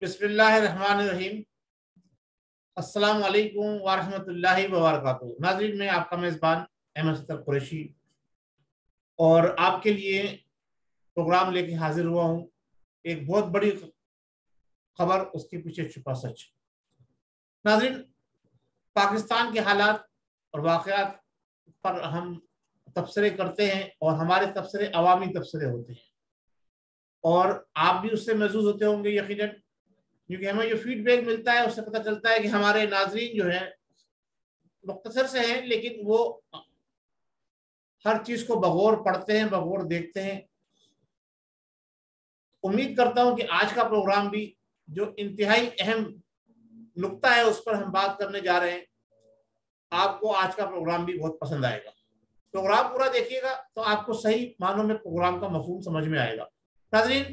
بسم اللہ الرحمن الرحیم۔ السلام علیکم ورحمۃ اللہ وبرکاتہ۔ ناظرین، میں آپ کا میزبان احمد ستر قریشی اور آپ کے لیے پروگرام لے کے حاضر ہوا ہوں۔ ایک بہت بڑی خبر، اس کے پیچھے چھپا سچ۔ ناظرین، پاکستان کے حالات اور واقعات پر ہم تبصرے کرتے ہیں اور ہمارے تبصرے عوامی تبصرے ہوتے ہیں، اور آپ بھی اس سے محظوظ ہوتے ہوں گے یقیناً، کیونکہ ہمیں جو فیڈ بیک ملتا ہے اس سے پتہ چلتا ہے کہ ہمارے ناظرین جو ہیں مختصر سے ہیں، لیکن وہ ہر چیز کو بغور پڑھتے ہیں، بغور دیکھتے ہیں۔ امید کرتا ہوں کہ آج کا پروگرام بھی جو انتہائی اہم نقطہ ہے اس پر ہم بات کرنے جا رہے ہیں، آپ کو آج کا پروگرام بھی بہت پسند آئے گا۔ پروگرام پورا دیکھیے گا تو آپ کو صحیح معنوں میں پروگرام کا مفہوم سمجھ میں آئے گا۔ ناظرین،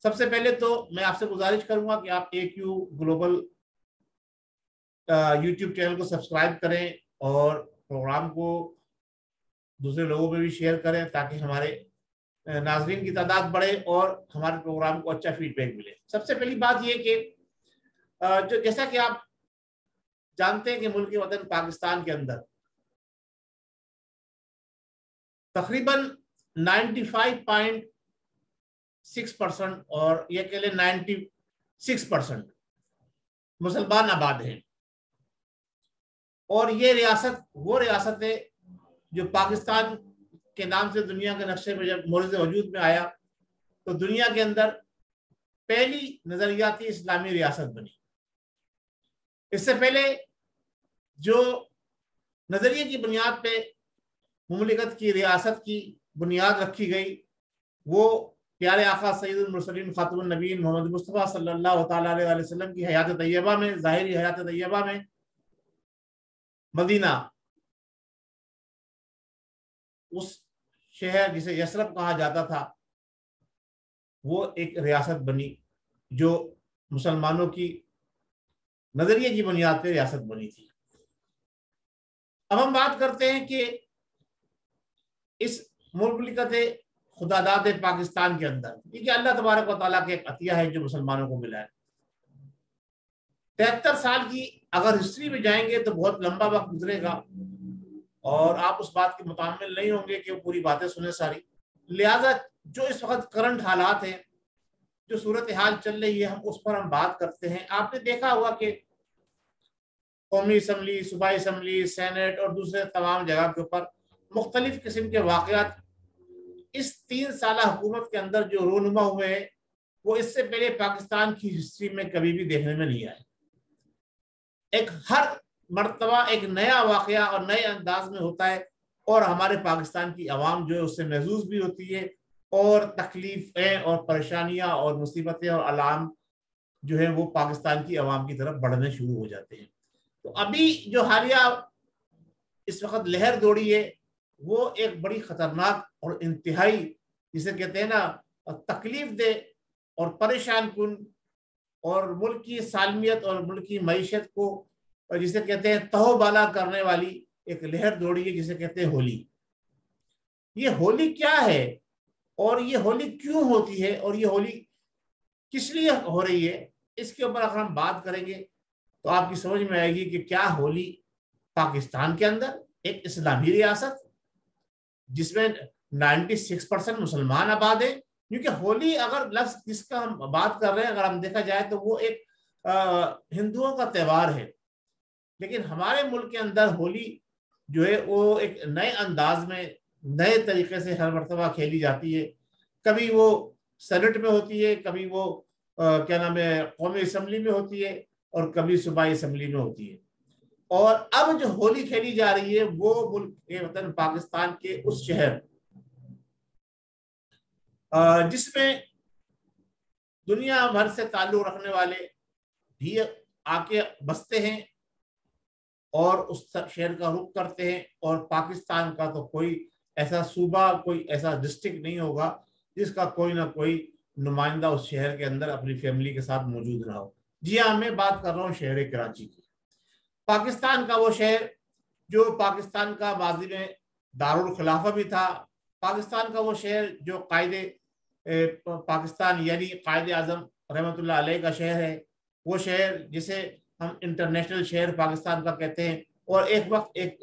سب سے پہلے تو میں آپ سے گزارش کروں گا کہ آپ AQ گلوبل یوٹیوب چینل کو سبسکرائب کریں اور پروگرام کو دوسرے لوگوں میں بھی شیئر کریں تاکہ ہمارے ناظرین کی تعداد بڑھے اور ہمارے پروگرام کو اچھا فیڈ بیک ملے۔ سب سے پہلی بات یہ کہ جیسا کہ آپ جانتے ہیں کہ ملک وطن پاکستان کے اندر تقریباً 95.6% اور یہ کہہ لیں 96% مسلمان آباد ہیں، اور یہ ریاست وہ ریاست ہے جو پاکستان کے نام سے دنیا کے نقشے میں جب مورد وجود میں آیا تو دنیا کے اندر پہلی نظریاتی اسلامی ریاست بنی۔ اس سے پہلے جو نظریے کی بنیاد پہ مملکت کی ریاست کی بنیاد رکھی گئی وہ پیارے آقا سید المرسلین خاتم النبیین محمد مصطفیٰ صلی اللہ تعالیٰ علیہ وسلم کی حیات طیبہ میں، ظاہری حیات طیبہ میں مدینہ، اس شہر جسے یثرب کہا جاتا تھا، وہ ایک ریاست بنی جو مسلمانوں کی نظریے کی بنیاد پہ ریاست بنی تھی۔ اب ہم بات کرتے ہیں کہ اس مملکت خدا داد پاکستان کے اندر، یہ اللہ تبارک و تعالیٰ کے ایک عطیہ ہے جو مسلمانوں کو ملا ہے۔ 73 سال کی اگر ہسٹری میں جائیں گے تو بہت لمبا وقت گزرے گا اور آپ اس بات کے متعامل نہیں ہوں گے کہ وہ پوری باتیں سنیں ساری، لہذا جو اس وقت کرنٹ حالات ہیں، جو صورتحال چل رہی ہے، اس پر ہم بات کرتے ہیں۔ آپ نے دیکھا ہوا کہ قومی اسمبلی، صوبائی اسمبلی، سینٹ اور دوسرے تمام جگہ کے اوپر مختلف قسم کے واقعات اس 3 سالہ حکومت کے اندر جو رونما ہوئے ہیں وہ اس سے پہلے پاکستان کی ہسٹری میں کبھی بھی دیکھنے میں نہیں آئے۔ ایک ہر مرتبہ ایک نیا واقعہ اور نئے انداز میں ہوتا ہے، اور ہمارے پاکستان کی عوام جو ہے اس سے محظوظ بھی ہوتی ہے، اور تکلیفیں اور پریشانیاں اور مصیبتیں اور علام جو ہیں وہ پاکستان کی عوام کی طرف بڑھنے شروع ہو جاتے ہیں۔ تو ابھی جو حالیہ اس وقت لہر دوڑی ہے وہ ایک بڑی خطرناک اور انتہائی جسے کہتے ہیں نا تکلیف دہ اور پریشان کن اور ملک کی سالمیت اور ملک کی معیشت کو جسے کہتے ہیں تہو بالا کرنے والی ایک لہر دوڑی ہے جسے کہتے ہیں ہولی۔ یہ ہولی کیا ہے اور یہ ہولی کیوں ہوتی ہے اور یہ ہولی کس لیے ہو رہی ہے، اس کے اوپر اگر ہم بات کریں گے تو آپ کی سمجھ میں آئے گی کہ کیا ہولی پاکستان کے اندر ایک اسلامی ریاست جس میں 96% مسلمان آباد ہیں، کیونکہ ہولی اگر لفظ جس کا ہم بات کر رہے ہیں اگر ہم دیکھا جائے تو وہ ایک ہندوؤں کا تہوار ہے، لیکن ہمارے ملک کے اندر ہولی جو ہے وہ ایک نئے انداز میں نئے طریقے سے ہر مرتبہ کھیلی جاتی ہے۔ کبھی وہ سینٹ میں ہوتی ہے، کبھی وہ کیا نام ہے قومی اسمبلی میں ہوتی ہے، اور کبھی صوبائی اسمبلی میں ہوتی ہے۔ اور اب جو ہولی کھیلی جا رہی ہے وہ ملک وطن پاکستان کے اس شہر جس میں دنیا بھر سے تعلق رکھنے والے بھی آ کے بستے ہیں اور اس شہر کا رخ کرتے ہیں، اور پاکستان کا تو کوئی ایسا صوبہ، کوئی ایسا ڈسٹرکٹ نہیں ہوگا جس کا کوئی نہ کوئی نمائندہ اس شہر کے اندر اپنی فیملی کے ساتھ موجود نہ ہو۔ جی ہاں، میں بات کر رہا ہوں شہر کراچی کی، پاکستان کا وہ شہر جو پاکستان کا ماضی میں دارالخلافہ بھی تھا، پاکستان کا وہ شہر جو قائد پاکستان یعنی قائد اعظم رحمۃ اللہ علیہ کا شہر ہے، وہ شہر جسے ہم انٹرنیشنل شہر پاکستان کا کہتے ہیں، اور ایک وقت ایک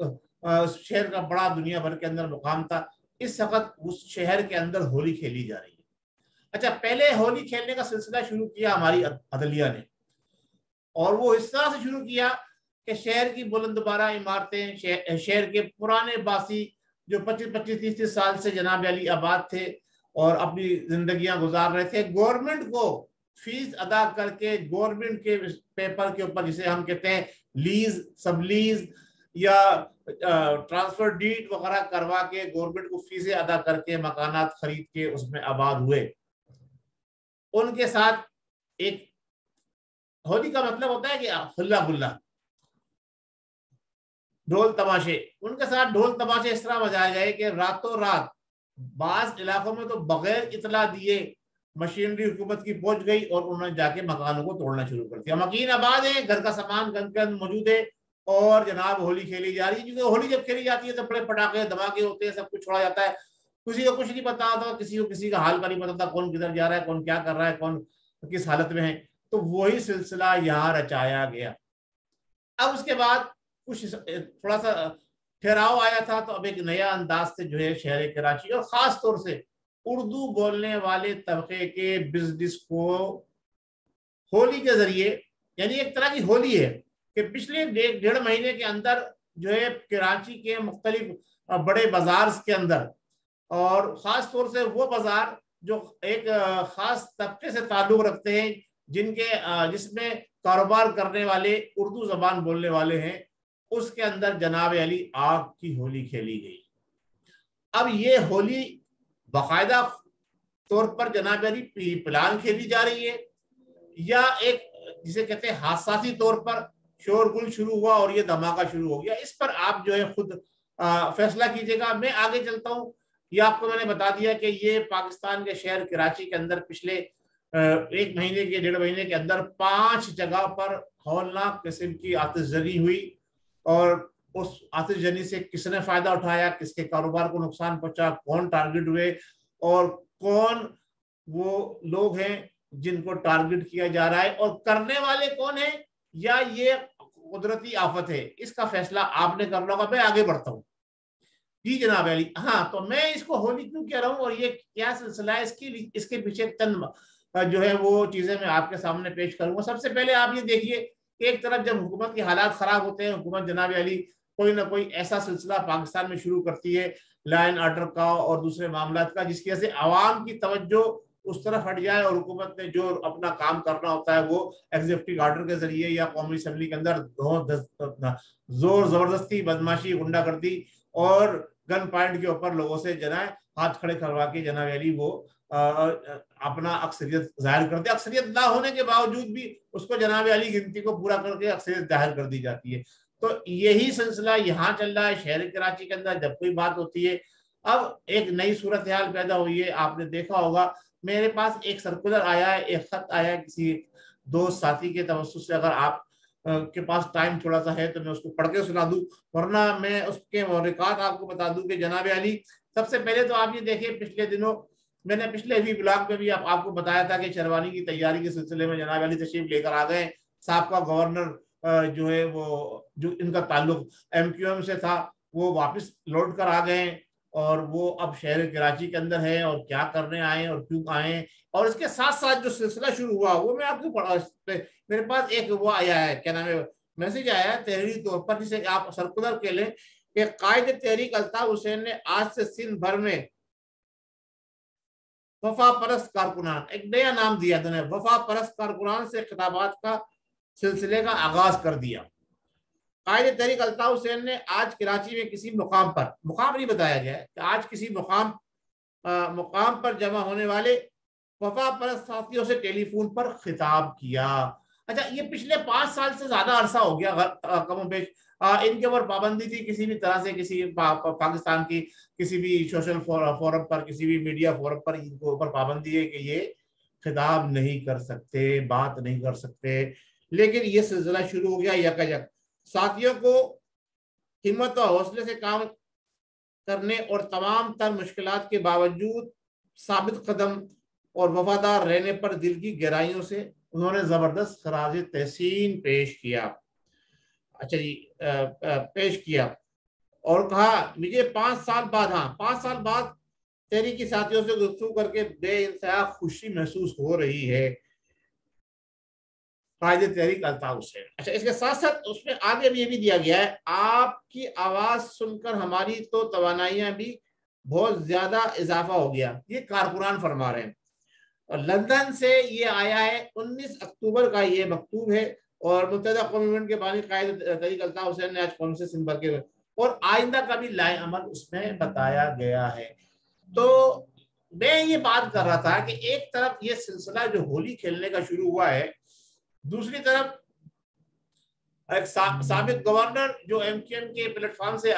شہر کا بڑا دنیا بھر کے اندر مقام تھا، اس وقت اس شہر کے اندر ہولی کھیلی جا رہی ہے۔ اچھا، پہلے ہولی کھیلنے کا سلسلہ شروع کیا ہماری عدلیہ نے، اور وہ اس طرح سے شروع کیا کہ شہر کی بلند بارہ عمارتیں، شہر کے پرانے باسی جو 25-30 سال سے جناب علی آباد تھے اور اپنی زندگیاں گزار رہے تھے، گورنمنٹ کو فیس ادا کر کے، گورنمنٹ کے پیپر کے اوپر جسے ہم کہتے ہیں لیز، سب لیز یا ٹرانسفر ڈیڈ وغیرہ کروا کے گورنمنٹ کو فیسیں ادا کر کے مکانات خرید کے اس میں آباد ہوئے۔ ان کے ساتھ ایک ہولی کا مطلب ہوتا ہے کہ ہلا گلا، ڈھول تماشے، ان کے ساتھ ڈھول تماشے اس طرح بجائے گئے کہ راتوں رات بعض علاقوں میں تو بغیر اطلاع دیے مشینری حکومت کی پہنچ گئی اور انہوں نے جا کے مکانوں کو توڑنا شروع کر دیا۔ مکین آباد ہے، گھر کا سامان گھر کے اندر موجود ہے، اور جناب ہولی کھیلی جا رہی ہے، کیونکہ ہولی جب کھیلی جاتی ہے تو بڑے پٹاخے دھماکے ہوتے ہیں، سب کچھ چھوڑا جاتا ہے، کسی کو کچھ نہیں پتا ہوتا، کسی کو کسی کا حال کا نہیں پتا تھا، کون کدھر جا رہا ہے، کون کیا کر رہا ہے، کون کس حالت میں ہے۔ تو وہی سلسلہ یہاں رچایا گیا۔ اب اس کے بعد کچھ تھوڑا سا ٹھہراؤ آیا تھا، تو اب ایک نیا انداز سے جو ہے شہر کراچی اور خاص طور سے اردو بولنے والے طبقے کے بزنس کو ہولی کے ذریعے، یعنی ایک طرح کی ہولی ہے کہ پچھلے 1.5 مہینے کے اندر جو ہے کراچی کے مختلف بڑے بازار کے اندر، اور خاص طور سے وہ بازار جو ایک خاص طبقے سے تعلق رکھتے ہیں، جس میں کاروبار کرنے والے اردو زبان بولنے والے ہیں، اس کے اندر جناب علی آگ کی ہولی کھیلی گئی۔ اب یہ ہولی باقاعدہ طور پر جناب علی پلان کھیلی جا رہی ہے، یا ایک جسے کہتے ہیں حساسی طور پر شور گل شروع ہوا اور یہ دھماکہ شروع ہو گیا؟ اس پر آپ جو ہے خود فیصلہ کیجیے گا۔ میں آگے چلتا ہوں۔ یہ آپ کو میں نے بتا دیا کہ یہ پاکستان کے شہر کراچی کے اندر پچھلے 1 مہینے کے 1.5 مہینے کے اندر 5 جگہ پر ہولناک قسم کی آتش زنی ہوئی، اور اس آتش زنی سے کس نے فائدہ اٹھایا، کس کے کاروبار کو نقصان پہنچا، کون ٹارگٹ ہوئے، اور کون وہ لوگ ہیں جن کو ٹارگٹ کیا جا رہا ہے، اور کرنے والے کون ہیں، یا یہ قدرتی آفت ہے، اس کا فیصلہ آپ نے کرنا ہوگا۔ میں آگے بڑھتا ہوں۔ جی جناب علی، ہاں، تو میں اس کو ہولی کیوں کہہ رہا ہوں اور یہ کیا سلسلہ ہے، اس کے پیچھے چند جو ہے وہ چیزیں میں آپ کے سامنے پیش کروں گا۔ سب سے پہلے آپ یہ دیکھیے کہ ایک طرف جب حکومت کے حالات خراب ہوتے ہیں، حکومت جناب علی کوئی نہ کوئی ایسا سلسلہ پاکستان میں شروع کرتی ہے لا اینڈ آرڈر کا اور دوسرے معاملات کا، جس کی وجہ سے عوام کی توجہ اس طرف ہٹ جائے، اور حکومت نے جو اپنا کام کرنا ہوتا ہے وہ ایگزیکٹو آرڈر کے ذریعے یا قومی اسمبلی کے اندر زور زبردستی، بدماشی، غنڈہ گردی اور گن پوائنٹ کے اوپر لوگوں سے جناب ہاتھ کھڑے کروا کے جناب علی وہ اپنا اکثریت ظاہر کرتے، اکثریت نہ ہونے کے باوجود بھی اس کو جناب علی گنتی کو پورا کر کے اکثریت ظاہر کر دی جاتی ہے۔ تو یہی سلسلہ یہاں چل رہا ہے شہر کراچی کے اندر۔ جب کوئی بات ہوتی ہے، اب ایک نئی صورتحال پیدا ہوئی ہے، آپ نے دیکھا ہوگا میرے پاس ایک سرکولر آیا ہے، ایک خط آیا ہے کسی دوست ساتھی کے توسط سے، اگر آپ کے پاس ٹائم تھوڑا سا ہے تو میں اس کو پڑھ کے سنا دوں، ورنہ میں اس کے محرکات آپ کو بتا دوں کہ جناب علی سب سے پہلے تو آپ یہ دیکھیں، پچھلے دنوں میں نے پچھلے بھی بلاگ میں بھی آپ کو بتایا تھا کہ شیروانی کی تیاری کے سلسلے میں جناب علی تشریف لے کر آ گئے۔ سابقہ گورنر جو ہے وہ جو ان کا تعلق MQM سے تھا، وہ واپس لوٹ کر آ گئے، اور وہ اب شہر کراچی کے اندر ہے، اور کیا کرنے آئے اور کیوں آئے، اور اس کے ساتھ ساتھ جو سلسلہ شروع ہوا وہ میں آپ کو پڑھا۔ میرے پاس ایک وہ آیا ہے، کیا نام ہے، میسج آیا ہے تحریری طور پر، جسے آپ سرکولر کے لیں کہ قائد تحریک الطاف حسین نے آج سے سندھ بھر میں وفا پرست کارکنان، ایک نیا نام دیا تھا، وفا پرست کارکنان سے خطابات کا سلسلے کا آغاز کر دیا۔ قائد تحریک الطاف حسین نے آج کراچی میں کسی مقام پر، مقام نہیں بتایا گیا ہے کہ آج کسی مقام پر جمع ہونے والے وفا پرست ساتھیوں سے ٹیلی فون پر خطاب کیا۔ اچھا، یہ پچھلے 5 سال سے زیادہ عرصہ ہو گیا کم و بیش ان کے اوپر پابندی تھی، کسی بھی طرح سے کسی پاکستان کی کسی بھی سوشل فورم پر، کسی بھی میڈیا فورم پر ان کو اوپر پابندی ہے کہ یہ خطاب نہیں کر سکتے، بات نہیں کر سکتے، لیکن یہ سلسلہ شروع ہو گیا یکایک۔ ساتھیوں کو ہمت و حوصلے سے کام کرنے اور تمام تر مشکلات کے باوجود ثابت قدم اور وفادار رہنے پر دل کی گہرائیوں سے انہوں نے زبردست خراج تحسین پیش کیا. اچھا جی پیش کیا اور کہا مجھے 5 سال بعد 5 سال بعد تحریکی ساتھیوں سے گفتگو کر کے بے انتہا خوشی محسوس ہو رہی ہے. قائد تحریک الطاف حسین. اچھا اس کے ساتھ ساتھ اس میں آگے بھی یہ بھی دیا گیا ہے آپ کی آواز سن کر ہماری تو توانائیاں بھی بہت زیادہ اضافہ ہو گیا. یہ کارکنان فرما رہے ہیں اور لندن سے یہ آیا ہے 19 اکتوبر کا یہ مکتوب ہے اور متحدہ قوم موومنٹ کے بانی قائد تحریک الطاف حسین نے آج قوم سے سنبھل کے اور آئندہ کا بھی لائے عمل اس میں بتایا گیا ہے. تو میں یہ بات کر رہا تھا کہ ایک طرف یہ سلسلہ جو ہولی کھیلنے کا شروع ہوا ہے, دوسری طرف ایک سابق گورنر جو ایم کیو ایم کے پلیٹ فارم سے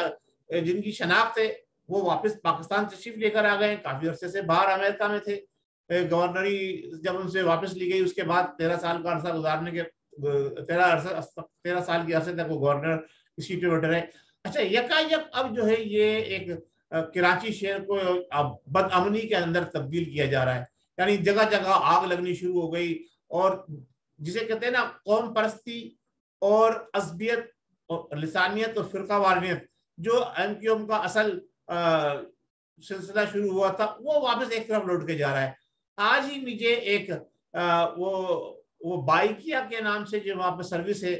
جن کی شناخت ہے وہ واپس پاکستان تشریف لے کر آ گئے. کافی عرصے سے باہر امریکہ میں تھے. گورنری جب ان سے واپس لی گئی اس کے بعد 13 سال کا عرصہ گزارنے کے 13 سال کے عرصے تک وہ گورنر کی سیٹ پہ بیٹھے رہے. اچھا یکایک اب جو ہے یہ ایک کراچی شہر کو بد امنی کے اندر تبدیل کیا جا رہا ہے. یعنی جگہ جگہ آگ لگنی شروع ہو گئی اور جسے کہتے ہیں نا قوم پرستی اور عصبیت اور لسانیت اور فرقہ واریت جو ایم کیو ایم کا اصل سلسلہ شروع ہوا تھا وہ واپس ایک طرف لوٹ کے جا رہا ہے. آج ہی مجھے ایک وہ بائیکیا کے نام سے جو وہاں پہ سروس ہے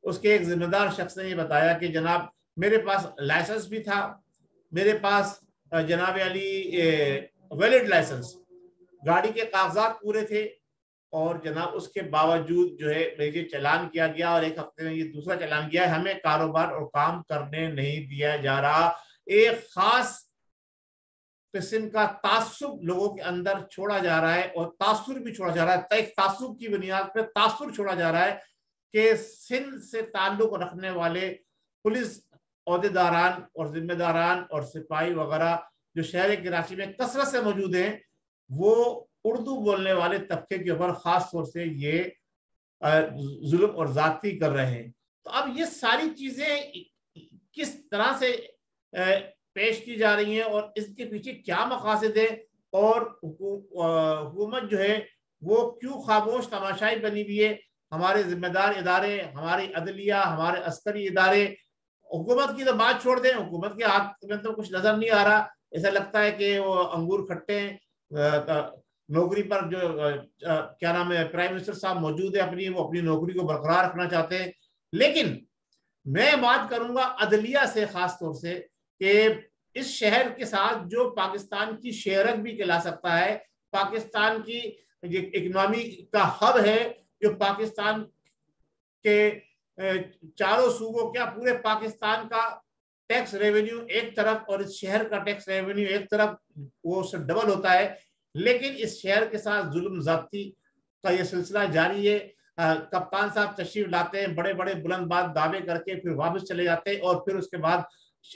اس کے ایک ذمہ دار شخص نے یہ بتایا کہ جناب میرے پاس لائسنس بھی تھا, میرے پاس جناب علی ویلڈ لائسنس, گاڑی کے کاغذات پورے تھے اور جناب اس کے باوجود جو ہے مجھے چلان کیا گیا اور ایک ہفتے میں یہ دوسرا چلان کیا ہے. ہمیں کاروبار اور کام کرنے نہیں دیا جا رہا. ایک خاص قسم کا تعصب لوگوں کے اندر چھوڑا جا رہا ہے اور تاثر بھی چھوڑا جا رہا ہے. ایک تعصب کی بنیاد پر تاثر چھوڑا جا رہا ہے کہ سندھ سے تعلق رکھنے والے پولیس عہدیداران اور ذمہ داران اور سپاہی وغیرہ جو شہر کراچی میں کثرت سے موجود ہیں وہ اردو بولنے والے طبقے کے اوپر خاص طور سے یہ ظلم اور زیادتی کر رہے ہیں. تو اب یہ ساری چیزیں کس طرح سے پیش کی جا رہی ہیں اور اس کے پیچھے کیا مقاصد ہیں اور حکومت جو ہے وہ کیوں خاموش تماشائی بنی ہوئی ہے. ہمارے ذمہ دار ادارے, ہماری عدلیہ, ہمارے عسکری ادارے, حکومت کی تو بات چھوڑ دیں, حکومت کے ہاتھ میں تو کچھ نظر نہیں آ رہا. ایسا لگتا ہے کہ وہ انگور کھٹے ہیں. نوکری پر جو کیا نام ہے پرائم منسٹر صاحب موجود ہے وہ اپنی نوکری کو برقرار رکھنا چاہتے ہیں. لیکن میں بات کروں گا عدلیہ سے خاص طور سے کہ اس شہر کے ساتھ جو پاکستان کی شہرت بھی کہلا سکتا ہے, پاکستان کی اکنامی کا ہب ہے, جو پاکستان کے چاروں صوبوں کیا پورے پاکستان کا ٹیکس ریونیو ایک طرف اور اس شہر کا ٹیکس ریونیو ایک طرف وہ ڈبل ہوتا ہے. لیکن اس شہر کے ساتھ ظلم زیادتی کا یہ سلسلہ جاری ہے. کپتان صاحب تشریف لاتے ہیں بڑے بڑے بلند بات دعوے کر کے پھر واپس چلے جاتے ہیں اور پھر اس کے بعد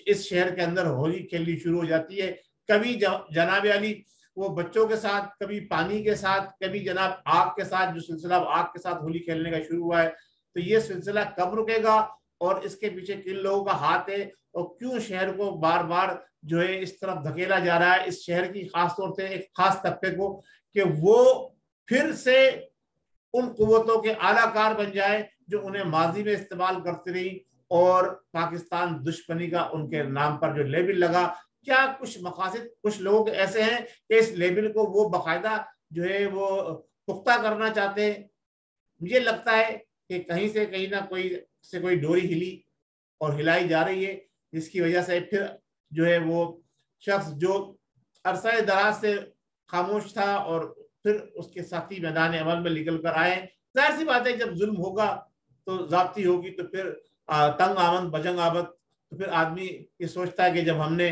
اس شہر کے اندر ہولی کھیلنی شروع ہو جاتی ہے. کبھی جناب علی وہ بچوں کے ساتھ, کبھی پانی کے ساتھ, کبھی جناب آگ کے ساتھ, جو سلسلہ آگ کے ساتھ ہولی کھیلنے کا شروع ہوا ہے. تو یہ سلسلہ کب رکے گا اور اس کے پیچھے کن لوگوں کا ہاتھ ہے اور کیوں شہر کو بار بار جو ہے اس طرف دھکیلا جا رہا ہے, اس شہر کی خاص طور سے ایک خاص طبقے کو, کہ وہ پھر سے ان قوتوں کے اعلیٰ کار بن جائے جو انہیں ماضی میں استعمال کرتی رہی اور پاکستان دشمنی کا ان کے نام پر جو لیبل لگا. کیا کچھ مقاصد کچھ لوگ ایسے ہیں کہ اس لیبل کو وہ باقاعدہ جو ہے وہ پختہ کرنا چاہتے ہیں. مجھے لگتا ہے کہ کہیں سے کہیں نہ کوئی ڈوری ہلی اور ہلائی جا رہی ہے, جس کی وجہ سے پھر جو ہے وہ شخص جو عرصہ دراز سے خاموش تھا اور پھر اس کے ساتھی میدان عمل میں نکل کر آئے. ظاہر سی بات ہے جب ظلم ہوگا تو زیادتی ہوگی تو پھر تنگ آمد بجنگ آمد, تو پھر آدمی یہ سوچتا ہے کہ جب ہم نے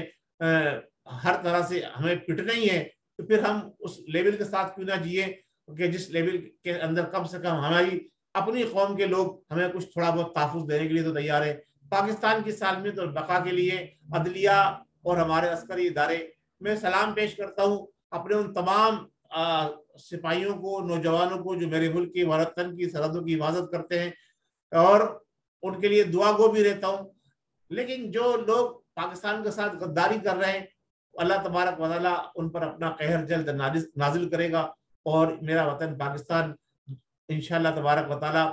ہر طرح سے ہمیں پٹنا ہی ہے تو پھر ہم اس لیول کے ساتھ کیوں نہ جیے کہ جس لیول کے اندر کم سے کم ہماری اپنی قوم کے لوگ ہمیں کچھ تھوڑا بہت تحفظ دینے کے لیے تو تیار ہے. پاکستان کی سالمیت اور بقا کے لیے عدلیہ اور ہمارے عسکری ادارے میں سلام پیش کرتا ہوں. اپنے ان تمام سپاہیوں کو, نوجوانوں کو جو میرے ملک کی وطن کی سرحدوں کی حفاظت کرتے ہیں اور ان کے لیے دعا گو بھی رہتا ہوں. لیکن جو لوگ پاکستان کے ساتھ غداری کر رہے ہیں اللہ تبارک و تعالیٰ ان پر اپنا قہر جلد نازل کرے گا اور میرا وطن پاکستان انشاءاللہ تبارک و تعالی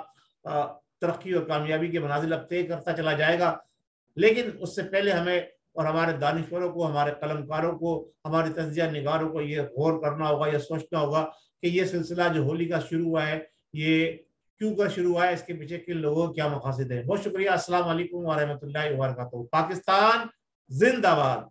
ترقی اور کامیابی کے منازل اب طے کرتا چلا جائے گا. لیکن اس سے پہلے ہمیں اور ہمارے دانشوروں کو، ہمارے قلم کاروں کو، ہمارے تجزیہ نگاروں کو یہ غور کرنا ہوگا، یہ سوچنا ہوگا کہ یہ سلسلہ جو ہولی کا شروع ہوا ہے یہ کیوں کا شروع ہوا ہے، اس کے پیچھے کن لوگوں کیا مقاصد ہیں. بہت شکریہ. السلام علیکم ورحمۃ اللہ وبرکاتہ. پاکستان زندہ باد.